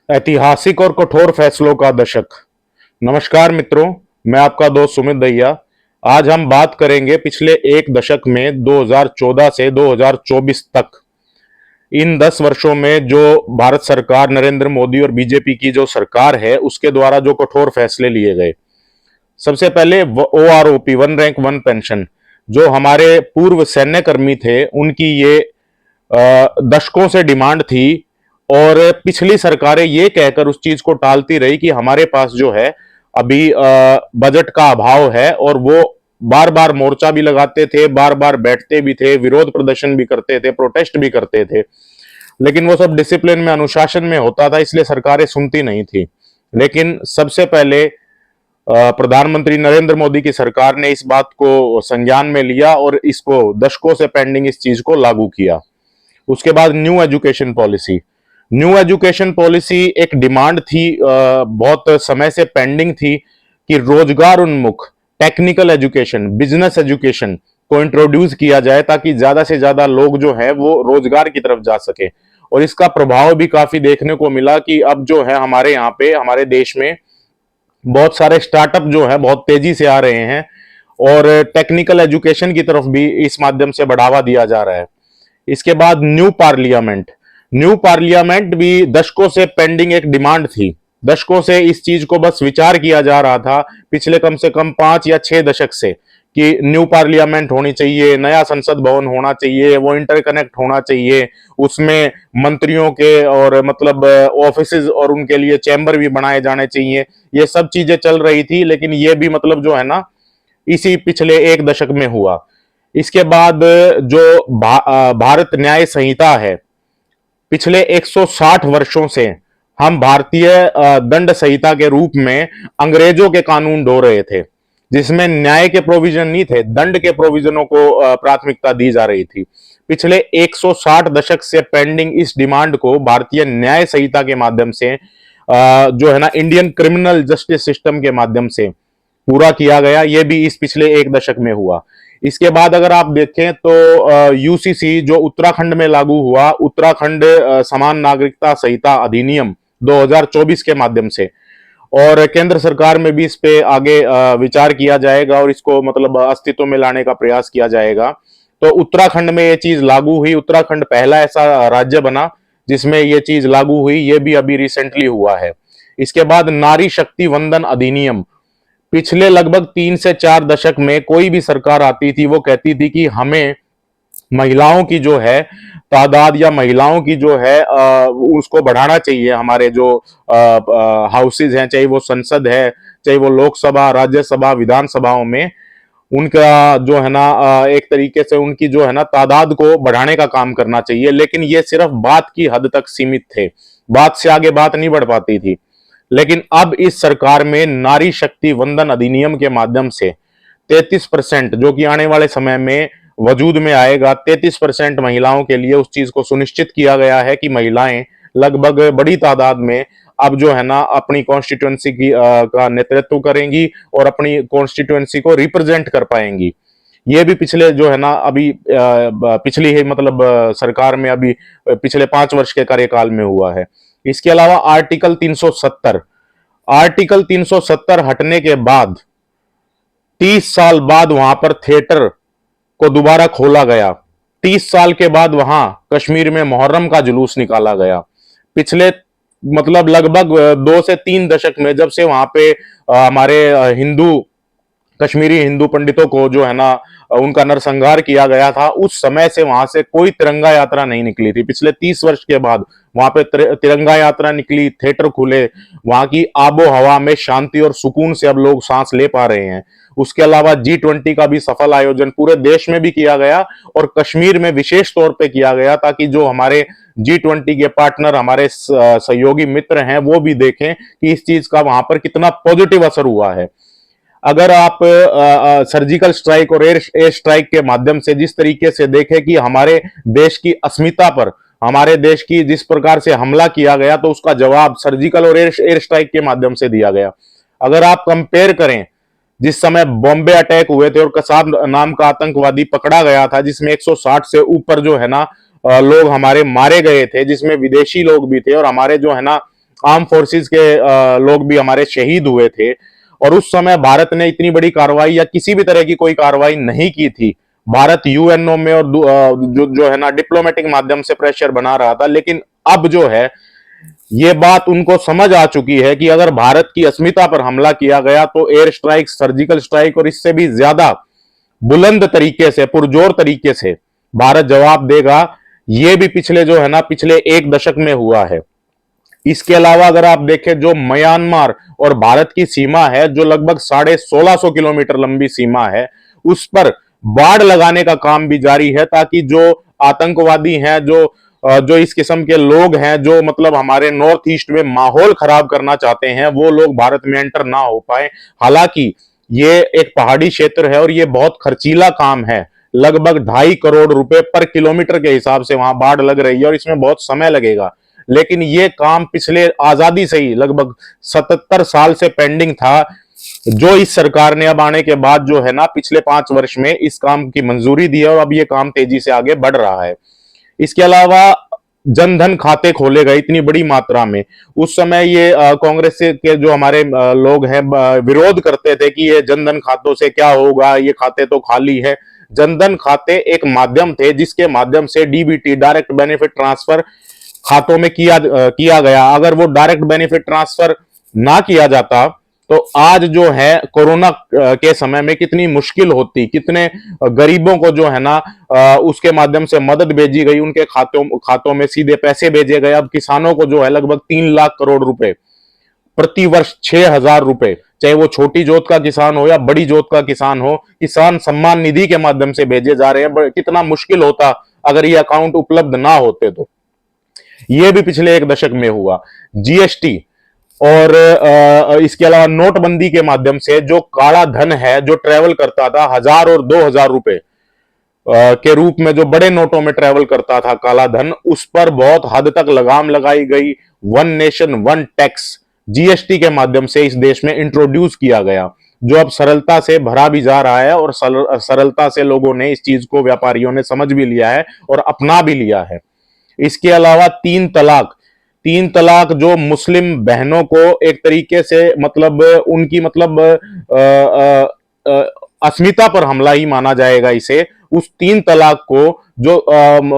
ऐतिहासिक और कठोर फैसलों का दशक। नमस्कार मित्रों, मैं आपका दोस्त सुमित दहिया। आज हम बात करेंगे पिछले एक दशक में 2014 से 2024 तक इन 10 वर्षों में जो भारत सरकार नरेंद्र मोदी और बीजेपी की जो सरकार है उसके द्वारा जो कठोर फैसले लिए गए। सबसे पहले OROP, one rank one pension, जो हमारे पूर्व सैन्य कर्मी थे उनकी ये दशकों से डिमांड थी और पिछली सरकारें ये कहकर उस चीज को टालती रही कि हमारे पास जो है अभी बजट का अभाव है, और वो बार बार मोर्चा भी लगाते थे, बार बार बैठते भी थे, विरोध प्रदर्शन भी करते थे, प्रोटेस्ट भी करते थे, लेकिन वो सब डिसिप्लिन में, अनुशासन में होता था, इसलिए सरकारें सुनती नहीं थी। लेकिन सबसे पहले प्रधानमंत्री नरेंद्र मोदी की सरकार ने इस बात को संज्ञान में लिया और इसको दशकों से पेंडिंग इस चीज को लागू किया। उसके बाद new education policy. New education policy एक डिमांड थी, बहुत समय से पेंडिंग थी कि रोजगार उन्मुख टेक्निकल एजुकेशन, बिजनेस एजुकेशन को इंट्रोड्यूस किया जाए ताकि ज्यादा से ज्यादा लोग जो है वो रोजगार की तरफ जा सके। और इसका प्रभाव भी काफी देखने को मिला कि अब जो है हमारे यहाँ पे, हमारे देश में बहुत सारे स्टार्टअप जो है बहुत तेजी से आ रहे हैं और टेक्निकल एजुकेशन की तरफ भी इस माध्यम से बढ़ावा दिया जा रहा है। इसके बाद न्यू पार्लियामेंट। न्यू पार्लियामेंट भी दशकों से पेंडिंग एक डिमांड थी। दशकों से इस चीज को बस विचार किया जा रहा था, पिछले कम से कम 5 या 6 दशक से, कि न्यू पार्लियामेंट होनी चाहिए, नया संसद भवन होना चाहिए, वो इंटरकनेक्ट होना चाहिए, उसमें मंत्रियों के और मतलब ऑफिसेज और उनके लिए चैम्बर भी बनाए जाने चाहिए। ये सब चीजें चल रही थी, लेकिन ये भी मतलब जो है ना इसी पिछले एक दशक में हुआ। इसके बाद जो भारत न्याय संहिता है, पिछले 160 वर्षों से हम भारतीय दंड संहिता के रूप में अंग्रेजों के कानून ढो रहे थे, जिसमें न्याय के प्रोविजन नहीं थे, दंड के प्रोविजनों को प्राथमिकता दी जा रही थी। पिछले 160 दशक से पेंडिंग इस डिमांड को भारतीय न्याय संहिता के माध्यम से, जो है ना इंडियन क्रिमिनल जस्टिस सिस्टम के माध्यम से पूरा किया गया। ये भी इस पिछले एक दशक में हुआ। इसके बाद अगर आप देखें तो यूसीसी जो उत्तराखंड में लागू हुआ, उत्तराखंड समान नागरिकता संहिता अधिनियम 2024 के माध्यम से, और केंद्र सरकार में भी इस पे आगे विचार किया जाएगा और इसको मतलब अस्तित्व में लाने का प्रयास किया जाएगा। तो उत्तराखंड में ये चीज लागू हुई। उत्तराखंड पहला ऐसा राज्य बना जिसमें ये चीज लागू हुई। ये भी अभी रिसेंटली हुआ है। इसके बाद नारी शक्ति वंदन अधिनियम। पिछले लगभग 3 से 4 दशक में कोई भी सरकार आती थी वो कहती थी कि हमें महिलाओं की जो है तादाद या महिलाओं की जो है उसको बढ़ाना चाहिए। हमारे जो हाउसेज हैं, चाहे वो संसद है, चाहे वो लोकसभा, राज्यसभा, विधानसभाओं में, उनका जो है ना एक तरीके से उनकी जो है ना तादाद को बढ़ाने का काम करना चाहिए। लेकिन ये सिर्फ बात की हद तक सीमित थे, बात से आगे बात नहीं बढ़ पाती थी। लेकिन अब इस सरकार में नारी शक्ति वंदन अधिनियम के माध्यम से 33%, जो कि आने वाले समय में वजूद में आएगा, 33% महिलाओं के लिए उस चीज को सुनिश्चित किया गया है कि महिलाएं लगभग बड़ी तादाद में अब जो है ना अपनी कॉन्स्टिट्यूएंसी की का नेतृत्व करेंगी और अपनी कॉन्स्टिट्यूएंसी को रिप्रेजेंट कर पाएंगी। ये भी पिछले जो है ना अभी पिछली ही मतलब सरकार में अभी पिछले 5 वर्ष के कार्यकाल में हुआ है। इसके अलावा आर्टिकल 370 हटने के बाद 30 साल बाद वहां पर थिएटर को दोबारा खोला गया। 30 साल के बाद वहां कश्मीर में मुहर्रम का जुलूस निकाला गया। पिछले मतलब लगभग 2 से 3 दशक में, जब से वहां पे हमारे हिंदू, कश्मीरी हिंदू पंडितों को जो है ना उनका नरसंहार किया गया था, उस समय से वहां से कोई तिरंगा यात्रा नहीं निकली थी। पिछले 30 वर्ष के बाद वहां पे तिरंगा यात्रा निकली, थिएटर खुले, वहां की आबो हवा में शांति और सुकून से अब लोग सांस ले पा रहे हैं। उसके अलावा G20 का भी सफल आयोजन पूरे देश में भी किया गया और कश्मीर में विशेष तौर पे किया गया, ताकि जो हमारे G20 के पार्टनर, हमारे सहयोगी मित्र हैं, वो भी देखें कि इस चीज का वहां पर कितना पॉजिटिव असर हुआ है। अगर आप सर्जिकल स्ट्राइक और एयर स्ट्राइक के माध्यम से जिस तरीके से देखें कि हमारे देश की अस्मिता पर, हमारे देश की जिस प्रकार से हमला किया गया, तो उसका जवाब सर्जिकल और एयर स्ट्राइक के माध्यम से दिया गया। अगर आप कंपेयर करें, जिस समय बॉम्बे अटैक हुए थे और कसाब नाम का आतंकवादी पकड़ा गया था, जिसमें 160 से ऊपर जो है ना लोग हमारे मारे गए थे, जिसमें विदेशी लोग भी थे और हमारे जो है ना आर्म फोर्सेस के लोग भी हमारे शहीद हुए थे। और उस समय भारत ने इतनी बड़ी कार्रवाई या किसी भी तरह की कोई कार्रवाई नहीं की थी। भारत यूएनओ में और जो है ना डिप्लोमेटिक माध्यम से प्रेशर बना रहा था। लेकिन अब जो है ये बात उनको समझ आ चुकी है कि अगर भारत की अस्मिता पर हमला किया गया तो एयर स्ट्राइक, सर्जिकल स्ट्राइक और इससे भी ज्यादा बुलंद तरीके से, पुरजोर तरीके से भारत जवाब देगा। ये भी पिछले जो है ना पिछले एक दशक में हुआ है। इसके अलावा अगर आप देखें जो म्यांमार और भारत की सीमा है, जो लगभग 1650 किलोमीटर लंबी सीमा है, उस पर बाढ़ लगाने का काम भी जारी है, ताकि जो आतंकवादी हैं, जो इस किस्म के लोग हैं, जो मतलब हमारे नॉर्थ ईस्ट में माहौल खराब करना चाहते हैं, वो लोग भारत में एंटर ना हो पाए। हालांकि ये एक पहाड़ी क्षेत्र है और ये बहुत खर्चीला काम है। लगभग 2.5 करोड़ रुपए पर किलोमीटर के हिसाब से वहां बाढ़ लग रही है और इसमें बहुत समय लगेगा। लेकिन ये काम पिछले आजादी से ही लगभग 77 साल से पेंडिंग था, जो इस सरकार ने अब आने के बाद जो है ना पिछले 5 वर्ष में इस काम की मंजूरी दी है और अब ये काम तेजी से आगे बढ़ रहा है। इसके अलावा जनधन खाते खोले गए इतनी बड़ी मात्रा में। उस समय ये कांग्रेस के जो हमारे लोग हैं विरोध करते थे कि ये जनधन खातों से क्या होगा, ये खाते तो खाली है। जनधन खाते एक माध्यम थे जिसके माध्यम से डीबीटी, डायरेक्ट बेनिफिट ट्रांसफर, खातों में किया गया। अगर वो डायरेक्ट बेनिफिट ट्रांसफर ना किया जाता तो आज जो है कोरोना के समय में कितनी मुश्किल होती, कितने गरीबों को जो है ना उसके माध्यम से मदद भेजी गई, उनके खातों में सीधे पैसे भेजे गए। अब किसानों को जो है लगभग 3 लाख करोड़ रुपए प्रति वर्ष, 6,000 रुपए, चाहे वो छोटी जोत का किसान हो या बड़ी जोत का किसान हो, किसान सम्मान निधि के माध्यम से भेजे जा रहे हैं। कितना मुश्किल होता अगर ये अकाउंट उपलब्ध ना होते तो। ये भी पिछले एक दशक में हुआ। जीएसटी और इसके अलावा नोटबंदी के माध्यम से जो काला धन है, जो ट्रेवल करता था 1,000 और 2,000 रुपए के रूप में, जो बड़े नोटों में ट्रेवल करता था काला धन, उस पर बहुत हद तक लगाम लगाई गई। One nation one tax GST के माध्यम से इस देश में इंट्रोड्यूस किया गया, जो अब सरलता से भरा भी जा रहा है और सरलता से लोगों ने इस चीज को, व्यापारियों ने समझ भी लिया है और अपना भी लिया है। इसके अलावा 3 तलाक जो मुस्लिम बहनों को एक तरीके से मतलब उनकी मतलब अस्मिता पर हमला ही माना जाएगा इसे। उस 3 तलाक को जो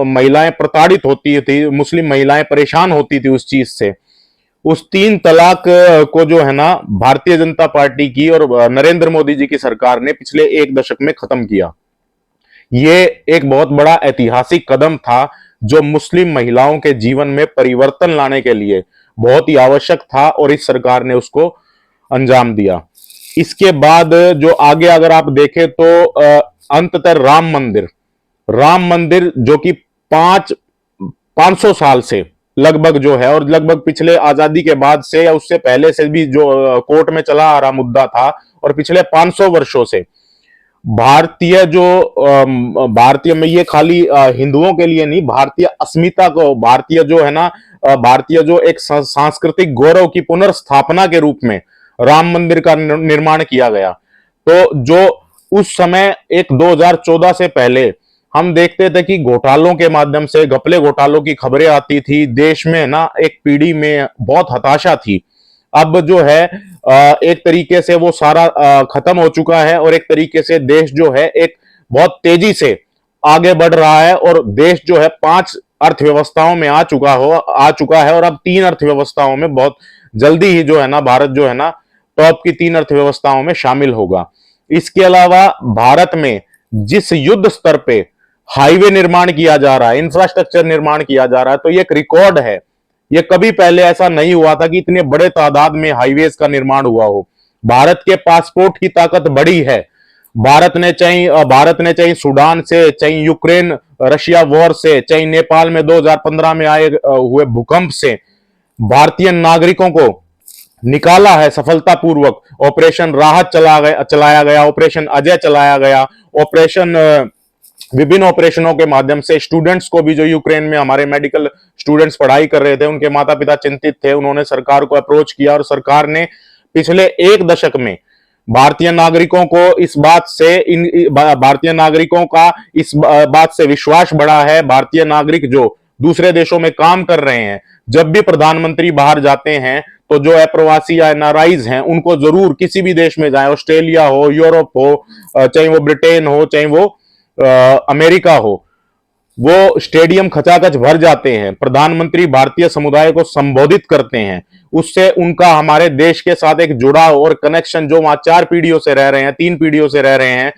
महिलाएं प्रताड़ित होती थी, मुस्लिम महिलाएं परेशान होती थी उस चीज से, उस 3 तलाक को जो है ना भारतीय जनता पार्टी की और नरेंद्र मोदी जी की सरकार ने पिछले एक दशक में खत्म किया। ये एक बहुत बड़ा ऐतिहासिक कदम था जो मुस्लिम महिलाओं के जीवन में परिवर्तन लाने के लिए बहुत ही आवश्यक था और इस सरकार ने उसको अंजाम दिया। इसके बाद जो आगे अगर आप देखें तो अंततः राम मंदिर जो कि 500 साल से लगभग जो है, और लगभग पिछले आजादी के बाद से या उससे पहले से भी जो कोर्ट में चला आ रहा मुद्दा था, और पिछले 500 वर्षों से भारतीय में, ये खाली हिंदुओं के लिए नहीं, भारतीय अस्मिता को, भारतीय जो है ना भारतीय जो एक सांस्कृतिक गौरव की पुनर्स्थापना के रूप में राम मंदिर का निर्माण किया गया। तो जो उस समय एक 2014 से पहले हम देखते थे कि घोटालों के माध्यम से, घपले घोटालों की खबरें आती थी देश में ना, एक पीढ़ी में बहुत हताशा थी। अब जो है एक तरीके से वो सारा खत्म हो चुका है और एक तरीके से देश जो है एक बहुत तेजी से आगे बढ़ रहा है और देश जो है 5 अर्थव्यवस्थाओं में आ चुका है और अब 3 अर्थव्यवस्थाओं में बहुत जल्दी ही जो है ना भारत जो है ना टॉप की 3 अर्थव्यवस्थाओं में शामिल होगा। इसके अलावा भारत में जिस युद्ध स्तर पे हाईवे निर्माण किया जा रहा है, इंफ्रास्ट्रक्चर निर्माण किया जा रहा है, तो ये एक रिकॉर्ड है। ये कभी पहले ऐसा नहीं हुआ था कि इतने बड़े तादाद में हाईवेज का निर्माण हुआ हो। भारत के पासपोर्ट की ताकत बड़ी है। भारत ने चाहे सूडान से, चाहे यूक्रेन रशिया वॉर से, चाहे नेपाल में 2015 में आए हुए भूकंप से भारतीय नागरिकों को निकाला है सफलतापूर्वक। ऑपरेशन राहत चलाया गया, ऑपरेशन अजय चलाया गया, विभिन्न ऑपरेशनों के माध्यम से स्टूडेंट्स को भी, जो यूक्रेन में हमारे मेडिकल स्टूडेंट्स पढ़ाई कर रहे थे, उनके माता पिता चिंतित थे, उन्होंने सरकार को अप्रोच किया और सरकार ने पिछले एक दशक में भारतीय नागरिकों का इस बात से विश्वास बढ़ा है। भारतीय नागरिक जो दूसरे देशों में काम कर रहे हैं, जब भी प्रधानमंत्री बाहर जाते हैं तो जो अप्रवासी या एनआरआईज हैं उनको जरूर किसी भी देश में जाए, ऑस्ट्रेलिया हो, यूरोप हो, चाहे वो ब्रिटेन हो, चाहे वो अमेरिका हो, वो स्टेडियम खचाखच भर जाते हैं। प्रधानमंत्री भारतीय समुदाय को संबोधित करते हैं, उससे उनका हमारे देश के साथ एक जुड़ाव और कनेक्शन, जो वहां 4 पीढ़ियों से रह रहे हैं, 3 पीढ़ियों से रह रहे हैं,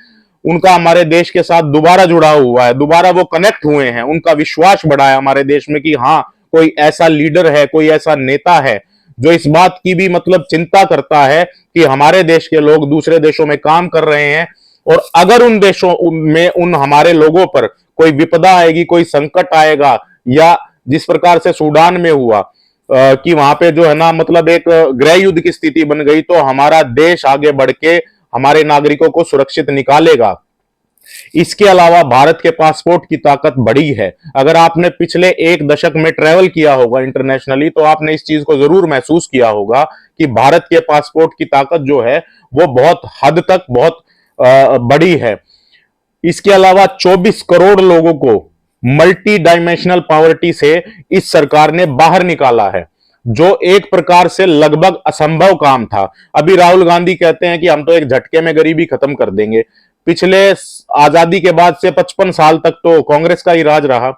उनका हमारे देश के साथ दोबारा जुड़ाव हुआ है, दोबारा वो कनेक्ट हुए हैं, उनका विश्वास बढ़ा है हमारे देश में कि हाँ, कोई ऐसा लीडर है, कोई ऐसा नेता है जो इस बात की भी मतलब चिंता करता है कि हमारे देश के लोग दूसरे देशों में काम कर रहे हैं, और अगर उन देशों में उन हमारे लोगों पर कोई विपदा आएगी, कोई संकट आएगा, या जिस प्रकार से सूडान में हुआ कि वहां पे जो है ना मतलब एक गृह युद्ध की स्थिति बन गई, तो हमारा देश आगे बढ़ के हमारे नागरिकों को सुरक्षित निकालेगा। इसके अलावा भारत के पासपोर्ट की ताकत बढ़ी है। अगर आपने पिछले 1 दशक में ट्रेवल किया होगा इंटरनेशनली, तो आपने इस चीज को जरूर महसूस किया होगा कि भारत के पासपोर्ट की ताकत जो है वो बहुत हद तक बहुत बड़ी है। इसके अलावा 24 करोड़ लोगों को मल्टी डायमेंशनल पॉवर्टी से इस सरकार ने बाहर निकाला है, जो एक प्रकार से लगभग असंभव काम था। अभी राहुल गांधी कहते हैं कि हम तो एक झटके में गरीबी खत्म कर देंगे। पिछले आजादी के बाद से 55 साल तक तो कांग्रेस का ही राज रहा,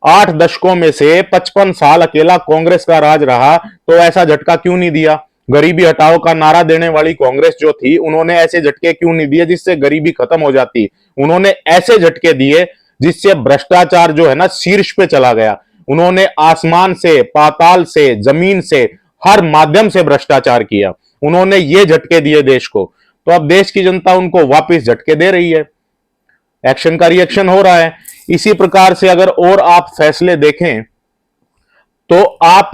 8 दशकों में से 55 साल अकेला कांग्रेस का राज रहा, तो ऐसा झटका क्यों नहीं दिया? गरीबी हटाओ का नारा देने वाली कांग्रेस जो थी, उन्होंने ऐसे झटके क्यों नहीं दिए जिससे गरीबी खत्म हो जाती? उन्होंने ऐसे झटके दिए जिससे भ्रष्टाचार जो है ना शीर्ष पे चला गया। उन्होंने आसमान से, पाताल से, जमीन से, हर माध्यम से भ्रष्टाचार किया। उन्होंने ये झटके दिए देश को, तो अब देश की जनता उनको वापस झटके दे रही है, एक्शन का रिएक्शन हो रहा है। इसी प्रकार से अगर और आप फैसले देखें तो आप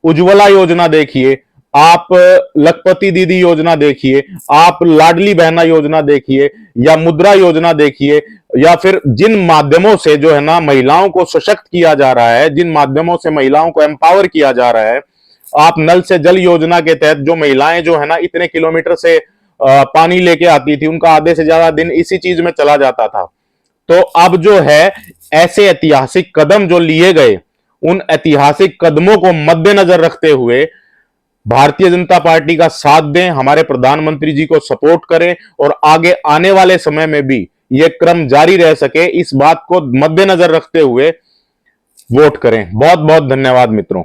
उज्ज्वला योजना देखिए, आप लखपति दीदी योजना देखिए, आप लाडली बहना योजना देखिए, या मुद्रा योजना देखिए, या फिर जिन माध्यमों से जो है ना महिलाओं को सशक्त किया जा रहा है, जिन माध्यमों से महिलाओं को एम्पावर किया जा रहा है। आप नल से जल योजना के तहत जो महिलाएं जो है ना इतने किलोमीटर से पानी लेके आती थी, उनका आधे से ज्यादा दिन इसी चीज में चला जाता था। तो अब जो है ऐसे ऐतिहासिक कदम जो लिए गए, उन ऐतिहासिक कदमों को मद्देनजर रखते हुए भारतीय जनता पार्टी का साथ दें, हमारे प्रधानमंत्री जी को सपोर्ट करें, और आगे आने वाले समय में भी यह क्रम जारी रह सके, इस बात को मद्देनजर रखते हुए वोट करें। बहुत बहुत धन्यवाद मित्रों।